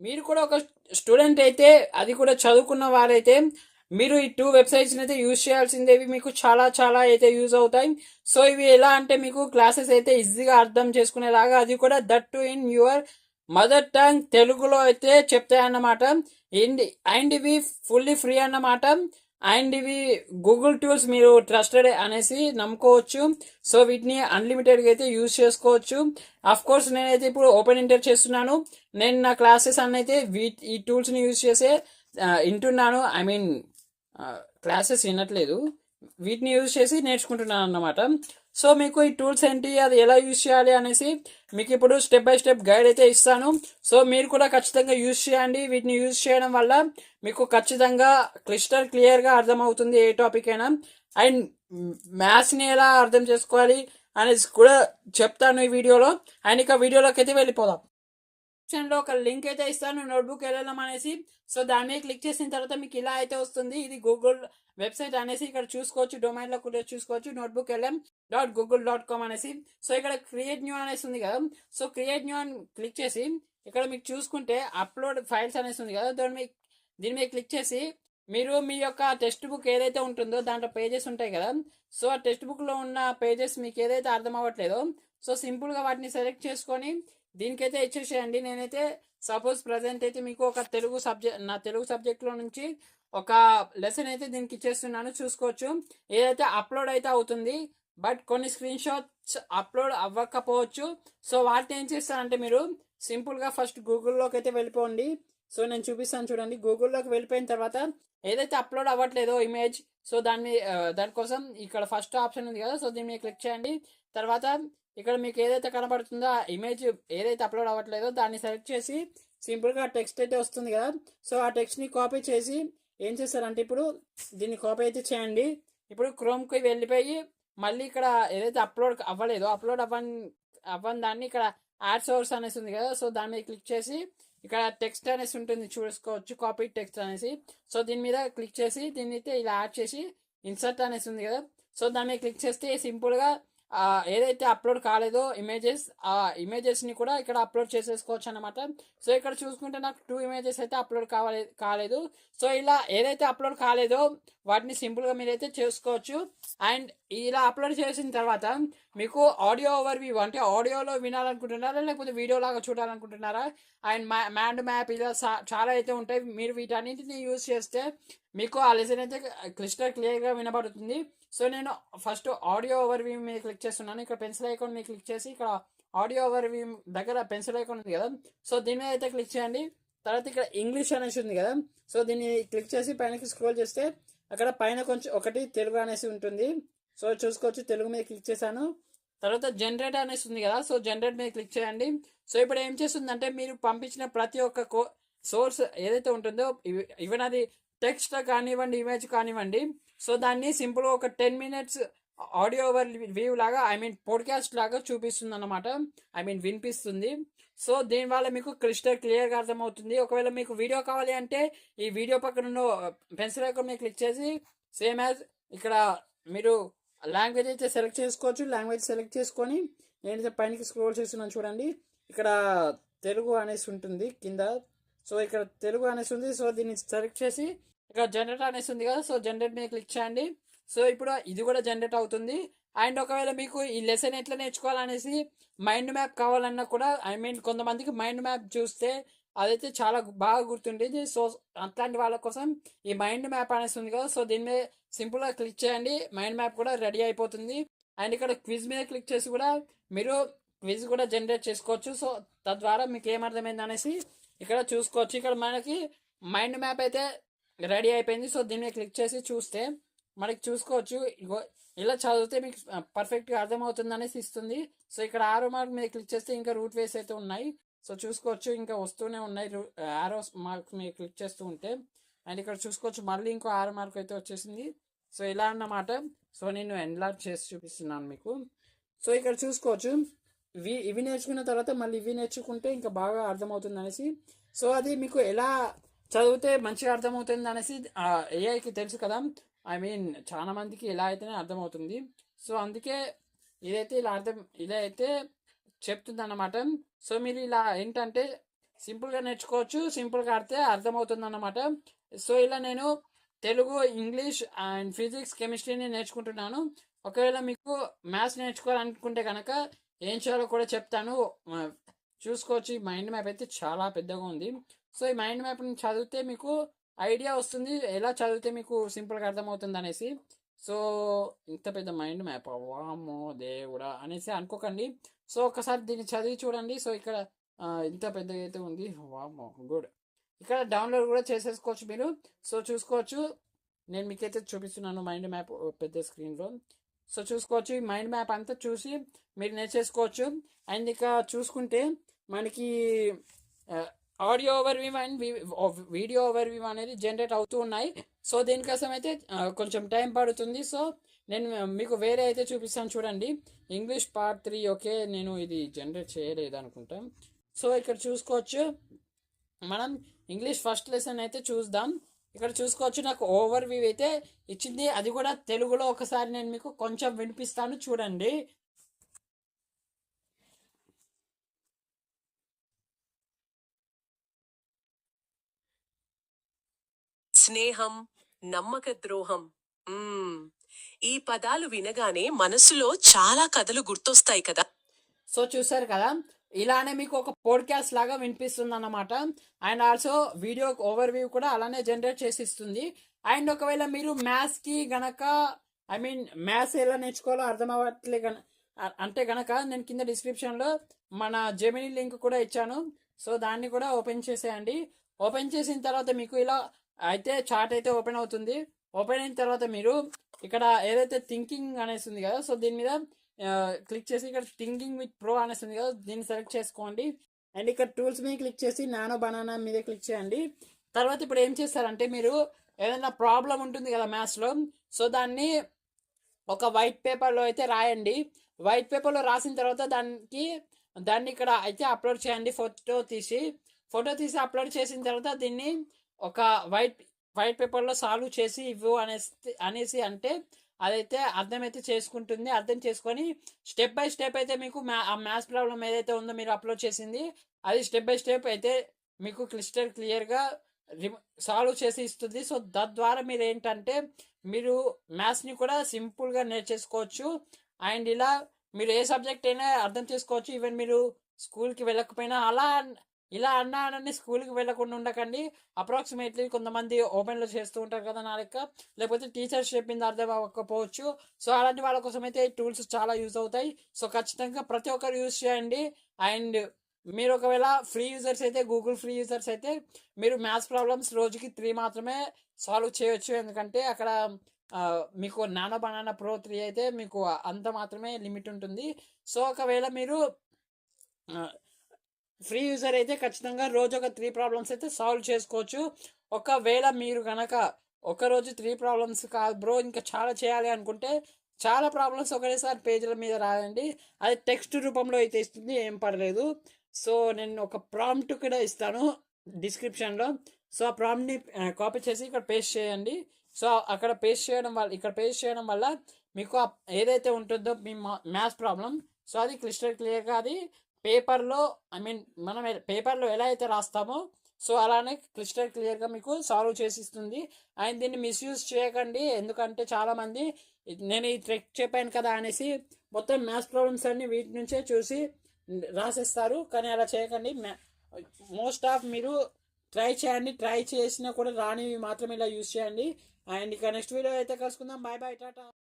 మీరు కూడా ఒక స్టూడెంట్ అయితే, అది కూడా చదువుకున్న వారైతే, మీరు ఈ 2 వెబ్సైట్స్ని అయితే యూజ్ చేయాల్సిందేవి మీకు చాలా చాలా అయితే యూజ్ అవుతాయి. సో ఇవి ఎలా అంటే మీకు క్లాసెస్ అయితే ఈజీగా అర్థం చేసుకునేలాగా, అది కూడా that to in your mother tongue తెలుగులో అయితే చెప్తాయన్నమాట. అండ్ ఇవి ఫుల్లీ ఫ్రీ అన్నమాట. అండ్ ఇవి గూగుల్ టూల్స్, మీరు ట్రస్టెడ్ అనేసి నమ్ముకోవచ్చు. సో వీటిని అన్లిమిటెడ్గా అయితే యూజ్ చేసుకోవచ్చు. అఫ్ కోర్స్ నేనైతే ఇప్పుడు ఓపెన్ ఇంటర్ చేస్తున్నాను. నేను నా క్లాసెస్ అన్నైతే ఈ టూల్స్ని యూజ్ చేసే వింటున్నాను. ఐ మీన్ క్లాసెస్ వినట్లేదు, వీటిని యూజ్ చేసి నేర్చుకుంటున్నాను అన్నమాట. సో మీకు ఈ టూల్స్ ఏంటి, అది ఎలా యూజ్ చేయాలి అనేసి మీకు ఇప్పుడు స్టెప్ బై స్టెప్ గైడ్ అయితే ఇస్తాను. సో మీరు కూడా ఖచ్చితంగా యూజ్ చేయండి. వీటిని యూజ్ చేయడం వల్ల మీకు ఖచ్చితంగా క్లియర్గా అర్థమవుతుంది ఏ టాపిక్ అయినా. అండ్ మ్యాథ్స్ని ఎలా అర్థం చేసుకోవాలి అనేసి కూడా చెప్తాను ఈ వీడియోలో. అండ్ ఇక వీడియోలోకి అయితే వెళ్ళిపోదాం. లో ఒక లింక్ అయితే ఇస్తాను, నోట్బుక్ వెళ్ళడం అనేసి. సో దాని మీద క్లిక్ చేసిన తర్వాత మీకు ఇలా అయితే వస్తుంది. ఇది గూగుల్ వెబ్సైట్ అనేసి ఇక్కడ చూసుకోవచ్చు, డొమైన్లో కూడా చూసుకోవచ్చు, నోట్బుక్ LM.google.com అనేసి. సో ఇక్కడ క్రియేట్ న్యూ అనేసి ఉంది కదా. సో క్రియేట్ న్యూ అని క్లిక్ చేసి ఇక్కడ మీకు చూసుకుంటే అప్లోడ్ ఫైల్స్ అనేసి ఉంది కదా, దీని మీద క్లిక్ చేసి మీరు మీ యొక్క టెక్స్ట్ బుక్ ఏదైతే ఉంటుందో దాంట్లో పేజెస్ ఉంటాయి కదా. సో ఆ టెక్స్ట్ బుక్లో ఉన్న పేజెస్ మీకు ఏదైతే అర్థం అవ్వట్లేదో, సో సింపుల్గా వాటిని సెలెక్ట్ చేసుకొని దీనికైతే ఇచ్చేసేయండి. నేనైతే సపోజ్ ప్రజెంట్ అయితే మీకు ఒక నా తెలుగు సబ్జెక్ట్లో నుంచి ఒక లెసన్ అయితే దీనికి ఇచ్చేస్తున్నాను, చూసుకోవచ్చు. ఏదైతే అప్లోడ్ అయితే అవుతుంది, బట్ కొన్ని స్క్రీన్ షాట్స్ అప్లోడ్ అవ్వకపోవచ్చు. సో వాటిని ఏం చేస్తారంటే మీరు సింపుల్గా ఫస్ట్ గూగుల్లోకి అయితే వెళ్ళిపోండి. సో నేను చూపిస్తాను చూడండి. గూగుల్లోకి వెళ్ళిపోయిన తర్వాత ఏదైతే అప్లోడ్ అవ్వట్లేదో ఇమేజ్, సో దానికోసం ఇక్కడ ఫస్ట్ ఆప్షన్ ఉంది కదా, సో దీని మీద క్లిక్ చేయండి. తర్వాత ఇక్కడ మీకు ఏదైతే కనబడుతుందో ఆ ఇమేజ్ ఏదైతే అప్లోడ్ అవ్వట్లేదో దాన్ని సెలెక్ట్ చేసి సింపుల్గా టెక్స్ట్ అయితే వస్తుంది కదా. సో ఆ టెక్స్ట్ని కాపీ చేసి ఏం చేస్తారంటే ఇప్పుడు దీన్ని కాపీ అయితే చేయండి. ఇప్పుడు క్రోమ్కి వెళ్ళిపోయి మళ్ళీ ఇక్కడ ఏదైతే అప్లోడ్ అవ్వలేదో, అవ్వని దాన్ని ఇక్కడ యాడ్ సోర్స్ అనేసి ఉంది కదా, సో దాని మీద క్లిక్ చేసి ఇక్కడ టెక్స్ట్ అనేసి ఉంటుంది చూసుకోవచ్చు, కాపీ టెక్స్ట్ అనేసి. సో దీని మీద క్లిక్ చేసి దీన్ని అయితే ఇలా యాడ్ చేసి ఇన్సర్ట్ అనేసి ఉంది కదా, సో దాని మీద క్లిక్ చేస్తే సింపుల్గా ఏదైతే అప్లోడ్ కాలేదో ఆ ఇమేజెస్ని కూడా ఇక్కడ అప్లోడ్ చేసేసుకోవచ్చు అనమాట. సో ఇక్కడ చూసుకుంటే నాకు 2 ఇమేజెస్ అయితే అప్లోడ్ కాలేదు. సో ఇలా ఏదైతే అప్లోడ్ కాలేదో వాటిని సింపుల్గా మీరైతే చేసుకోవచ్చు. అండ్ ఇలా అప్లోడ్ చేసిన తర్వాత మీకు ఆడియో ఓవర్వ్యూ, అంటే ఆడియోలో వినాలనుకుంటున్నారా లేకపోతే వీడియో లాగా చూడాలనుకుంటున్నారా, అండ్ మ్యాప్ ఇలా చాలా అయితే ఉంటాయి. మీరు వీటన్నింటిని యూజ్ చేస్తే మీకు ఆ లెసన్ అయితే క్లియర్గా వినబడుతుంది. సో నేను ఫస్ట్ ఆడియో ఓవర్వ్యూ మీద క్లిక్ చేస్తున్నాను. ఇక్కడ పెన్సిల్ ఐకాన్ మీద క్లిక్ చేసి ఇక్కడ ఆడియో ఓవర్వ్యూ దగ్గర పెన్సిల్ ఐకాన్ ఉంది కదా, సో దీని మీద అయితే క్లిక్ చేయండి. తర్వాత ఇక్కడ ఇంగ్లీష్ అనేసి ఉంది కదా, సో దీన్ని క్లిక్ చేసి పైనకి స్క్రోల్ చేస్తే అక్కడ పైన కొంచెం ఒకటి తెలుగు అనేసి ఉంటుంది. సో చూసుకోవచ్చు, తెలుగు మీద క్లిక్ చేశాను. తర్వాత జనరేట్ అనేసి ఉంది కదా, సో జనరేట్ మీద క్లిక్ చేయండి. సో ఇప్పుడు ఏం చేస్తుందంటే మీరు పంపించిన ప్రతి ఒక్క సోర్స్ ఏదైతే ఉంటుందో, ఈవెన్ అది టెక్స్ట్ కానివ్వండి, ఇమేజ్ కానివ్వండి, సో దాన్ని సింపుల్గా ఒక 10 minutes ఆడియో వ్యూ లాగా, ఐ మీన్ పోడ్కాస్ట్ లాగా చూపిస్తుంది అన్నమాట, ఐ మీన్ వినిపిస్తుంది. సో దీనివల్ల మీకు క్లియర్గా అర్థమవుతుంది. ఒకవేళ మీకు వీడియో కావాలి అంటే ఈ వీడియో పక్కన ఉన్న పెన్సిల్ ఐకాన్ మీద క్లిక్ చేసి సేమ్ యాజ్ ఇక్కడ మీరు లాంగ్వేజ్ అయితే సెలెక్ట్ చేసుకోవచ్చు. లాంగ్వేజ్ సెలెక్ట్ చేసుకొని నేనైతే పైనకి స్క్రోల్ చేస్తున్నాను చూడండి, ఇక్కడ తెలుగు అనేసి ఉంటుంది కింద. సో ఇక్కడ తెలుగు అనేసి ఉంది, సో దీన్ని సెలెక్ట్ చేసి ఇక్కడ జనరేట్ అనేసి ఉంది కదా, సో జనరేట్ మీద క్లిక్ చేయండి. సో ఇప్పుడు ఇది కూడా జనరేట్ అవుతుంది. అండ్ ఒకవేళ మీకు ఈ లెసన్ ఎట్లా నేర్చుకోవాలనేసి మైండ్ మ్యాప్ కావాలన్నా కూడా, ఐ మీన్ కొంతమందికి మైండ్ మ్యాప్ చూస్తే అదైతే చాలా బాగా గుర్తుండేది. సో అట్లాంటి వాళ్ళ కోసం ఈ మైండ్ మ్యాప్ అనేసి ఉంది కదా, సో దీని మీద సింపుల్గా క్లిక్ చేయండి, మైండ్ మ్యాప్ కూడా రెడీ అయిపోతుంది. అండ్ ఇక్కడ క్విజ్ మీద క్లిక్ చేసి కూడా మీరు క్విజ్ కూడా జనరేట్ చేసుకోవచ్చు. సో తద్వారా మీకు ఏమర్థమైంది అనేసి ఇక్కడ చూసుకోవచ్చు. ఇక్కడ మనకి మైండ్ మ్యాప్ అయితే రెడీ అయిపోయింది. సో దీన్ని క్లిక్ చేసి చూస్తే మనకి చూసుకోవచ్చు, ఇలా చదివితే మీకు పర్ఫెక్ట్గా అర్థమవుతుంది అనేసి ఇస్తుంది. సో ఇక్కడ ఆరో మార్క్ మీద క్లిక్ చేస్తే ఇంకా రూట్ వేస్ అయితే ఉన్నాయి. సో చూసుకోవచ్చు, ఇంకా వస్తూనే ఉన్నాయి ఆరో మార్క్ మీద క్లిక్ చేస్తూ ఉంటే. అండ్ ఇక్కడ చూసుకోవచ్చు మళ్ళీ ఇంకో ఆరో మార్క్ అయితే వచ్చేసింది. సో ఇలా అన్నమాట. సో నేను ఎన్లార్జ్ చేసి చూపిస్తున్నాను మీకు. సో ఇక్కడ చూసుకోవచ్చు, ఇవి నేర్చుకున్న తర్వాత మళ్ళీ ఇవి నేర్చుకుంటే ఇంకా బాగా అర్థమవుతుంది అనేసి. సో అది మీకు ఎలా చదివితే మంచిగా అర్థమవుతుంది అనేసి ఏఐకి తెలుసు కదా, ఐ మీన్ చాలా మందికి ఇలా అయితేనే అర్థమవుతుంది. సో అందుకే ఇదైతే ఇలా అయితే చెప్తుంది అన్నమాట. సో మీరు ఇలా ఏంటంటే సింపుల్గా నేర్చుకోవచ్చు, సింపుల్గా ఆడితే అర్థమవుతుంది అన్నమాట. సో ఇలా నేను తెలుగు, ఇంగ్లీష్ అండ్ ఫిజిక్స్, కెమిస్ట్రీని నేర్చుకుంటున్నాను. ఒకవేళ మీకు మ్యాథ్స్ నేర్చుకోవాలనుకుంటే కనుక ఏం చేయాలో కూడా చెప్తాను. చూసుకోవచ్చు, ఈ మైండ్ మ్యాప్ అయితే చాలా పెద్దగా ఉంది. సో ఈ మైండ్ మ్యాప్ని చదివితే మీకు ఐడియా వస్తుంది, ఎలా చదివితే మీకు సింపుల్గా అర్థమవుతుంది అనేసి. సో ఇంత పెద్ద మైండ్ మ్యాప్, వామ్మో దేవుడా అనేసి అనుకోకండి. సో ఒకసారి దీన్ని చదివి చూడండి. సో ఇక్కడ ఇంత పెద్దగా అయితే ఉంది, వామ్మో గుడ్. ఇక్కడ డౌన్లోడ్ కూడా చేసేసుకోవచ్చు మీరు. సో చూసుకోవచ్చు, నేను మీకైతే చూపిస్తున్నాను మైండ్ మ్యాప్ పెద్ద స్క్రీన్లో. సో చూసుకోవచ్చు, ఈ మైండ్ మ్యాప్ అంతా చూసి మీరు నేర్చేసుకోవచ్చు. అండ్ ఇక చూసుకుంటే మనకి audio over view and video over view అనేది జనరేట్ అవుతూ ఉన్నాయి. సో దీనికోసం అయితే కొంచెం టైం పడుతుంది. సో నేను మీకు వేరే అయితే చూపిస్తాను చూడండి. ఇంగ్లీష్ పార్ట్ 3 ఓకే, నేను ఇది జనరేట్ చేయలేదు అనుకుంటా. సో ఇక్కడ చూసుకోవచ్చు, మనం ఇంగ్లీష్ ఫస్ట్ లెసన్ అయితే చూద్దాం. ఇక్కడ చూసుకోవచ్చు, నాకు ఓవర్ వ్యూ అయితే ఇచ్చింది, అది కూడా తెలుగులో. ఒకసారి నేను మీకు కొంచెం వినిపిస్తాను చూడండి. స్నేహం, నమ్మక ద్రోహం. ఈ పదాలు వినగానే మనసులో చాలా కథలు గుర్తొస్తాయి కదా. సో చూసారు కదా, ఇలానే మీకు ఒక పోడ్కాస్ట్ లాగా వినిపిస్తుంది అన్నమాట. And also video over view కూడా అలానే జనరేట్ చేసి ఇస్తుంది. అండ్ ఒకవేళ మీరు మ్యాథ్స్కి గనక మ్యాథ్స్ ఎలా నేర్చుకోవాలో అర్థం అవ్వట్లే అంటే గనక నేను కింద డిస్క్రిప్షన్లో మన జెమినీ లింక్ కూడా ఇచ్చాను. సో దాన్ని కూడా ఓపెన్ చేసేయండి. ఓపెన్ చేసిన తర్వాత మీకు ఇలా అయితే చార్ట్ అయితే ఓపెన్ అవుతుంది. ఓపెన్ అయిన తర్వాత మీరు ఇక్కడ ఏదైతే థింకింగ్ అనేసి ఉంది కదా, సో దీని మీద క్లిక్ చేసి ఇక్కడ థింకింగ్ విత్ ప్రో అనేసి ఉంది కదా, దీన్ని సెలెక్ట్ చేసుకోండి. అండ్ ఇక్కడ టూల్స్ మీద క్లిక్ చేసి నానో బనానా మీద క్లిక్ చేయండి. తర్వాత ఇప్పుడు ఏం చేస్తారంటే, మీరు ఏదైనా ప్రాబ్లం ఉంటుంది కదా మ్యాథ్స్లో, సో దాన్ని ఒక వైట్ పేపర్లో అయితే రాయండి. వైట్ పేపర్లో రాసిన తర్వాత దాన్ని ఇక్కడ అయితే అప్లోడ్ చేయండి. ఫోటో తీసి అప్లోడ్ చేసిన తర్వాత దీన్ని ఒక వైట్ పేపర్లో సాల్వ్ చేసి ఇవ్వు అనేసి అంటే అదైతే అర్థమైతే చేసుకుంటుంది. అర్థం చేసుకొని స్టెప్ బై స్టెప్ అయితే మీకు ఆ మ్యాథ్స్ ప్రాబ్లం ఏదైతే ఉందో మీరు అప్లోడ్ చేసింది, అది స్టెప్ బై స్టెప్ అయితే మీకు క్లియర్గా సాల్వ్ చేసి ఇస్తుంది. సో తద్వారా మీరు ఏంటంటే మీరు మ్యాథ్స్ని కూడా సింపుల్గా నేర్చేసుకోవచ్చు. అండ్ ఇలా మీరు ఏ సబ్జెక్ట్ అయినా అర్థం చేసుకోవచ్చు. ఈవెన్ మీరు స్కూల్కి వెళ్ళకపోయినా ఇలా అన్నానని స్కూల్కి వెళ్ళకుండా ఉండకండి. అప్రాక్సిమేట్లీ కొంతమంది ఓపెన్లో చేస్తూ ఉంటారు కదా నా లెక్క, లేకపోతే టీచర్స్ చెప్పింది అర్థం అవ్వకపోవచ్చు. సో అలాంటి వాళ్ళ కోసం అయితే టూల్స్ చాలా యూజ్ అవుతాయి. సో ఖచ్చితంగా ప్రతి ఒక్కరు యూజ్ చేయండి. అండ్ మీరు ఒకవేళ ఫ్రీ యూజర్స్ అయితే, గూగుల్ ఫ్రీ యూజర్స్ అయితే మీరు మ్యాథ్స్ ప్రాబ్లమ్స్ రోజుకి 3 మాత్రమే సాల్వ్ చేయొచ్చు. ఎందుకంటే అక్కడ మీకు నానో బనానా ప్రో 3 అయితే మీకు అంత మాత్రమే లిమిట్ ఉంటుంది. సో ఒకవేళ మీరు ఫ్రీ యూజర్ అయితే ఖచ్చితంగా రోజు ఒక 3 ప్రాబ్లమ్స్ అయితే సాల్వ్ చేసుకోవచ్చు. ఒకవేళ మీరు కనుక ఒకరోజు 3 ప్రాబ్లమ్స్ కాదు బ్రో, ఇంకా చాలా చేయాలి అనుకుంటే చాలా ప్రాబ్లమ్స్ ఒకేసారి పేజీల మీద రాయండి. అది టెక్స్ట్ రూపంలో అయితే ఇస్తుంది, ఏం పర్లేదు. సో నేను ఒక ప్రాంప్ట్ కూడా ఇస్తాను డిస్క్రిప్షన్లో. సో ఆ ప్రాంప్ట్ని కాపీ చేసి ఇక్కడ పేస్ట్ చేయండి. సో అక్కడ పేస్ట్ చేయడం వల్ల మీకు ఏదైతే ఉంటుందో మీ మ్యాథ్స్ ప్రాబ్లం, సో అది క్లియర్గా అది పేపర్లో మనం పేపర్లో ఎలా అయితే రాస్తామో సో అలానే క్లియర్గా మీకు సాల్వ్ చేసి ఇస్తుంది. అండ్ దీన్ని మిస్యూజ్ చేయకండి, ఎందుకంటే చాలామంది నేను ఈ ట్రిక్ చెప్పాను కదా అనేసి మొత్తం మ్యాథ్స్ ప్రాబ్లమ్స్ అన్ని వీటి నుంచే చూసి రాసేస్తారు. కానీ అలా చేయకండి. మోస్ట్ ఆఫ్ మీరు ట్రై చేసినా కూడా రానివి మాత్రం ఇలా యూజ్ చేయండి. అండ్ ఇక నెక్స్ట్ వీడియో అయితే కలుసుకుందాం. Bye bye, Tata.